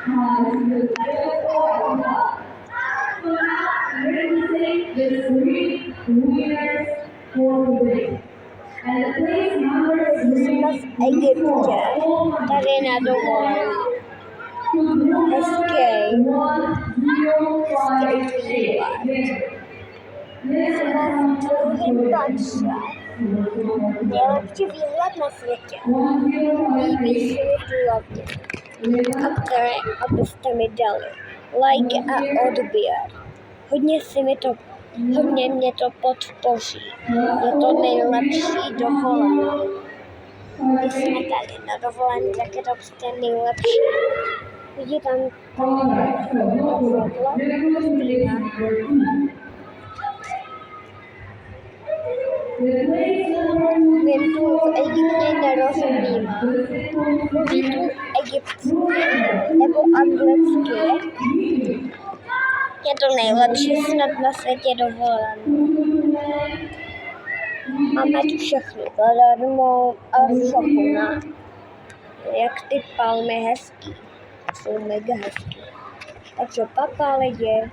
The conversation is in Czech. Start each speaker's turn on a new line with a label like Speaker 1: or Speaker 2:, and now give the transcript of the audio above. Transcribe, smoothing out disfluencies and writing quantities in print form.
Speaker 1: Jsme v Egyptě, tady na dovolené. Hezký výlet. Jsme v druhém patře. Nejlepší výhled na světě. Líbí se mi tu lodě, abyste mi dali like a odběr. Hodně mě to podpoří. Je to nejlepší dovolená. Když jsme tady na dovolené, tak je to prostě nejlepší. Vidíte tam Vím, tu v Egyptě nerozumím. Mluví tu egyptsky nebo anglicky. Je to nejlepší snad na světě dovolené. Máme tu všechno zadarmo a v shopu, ne? Jak ty palmy hezký. Jsou mega hezký. Takže papa lidi.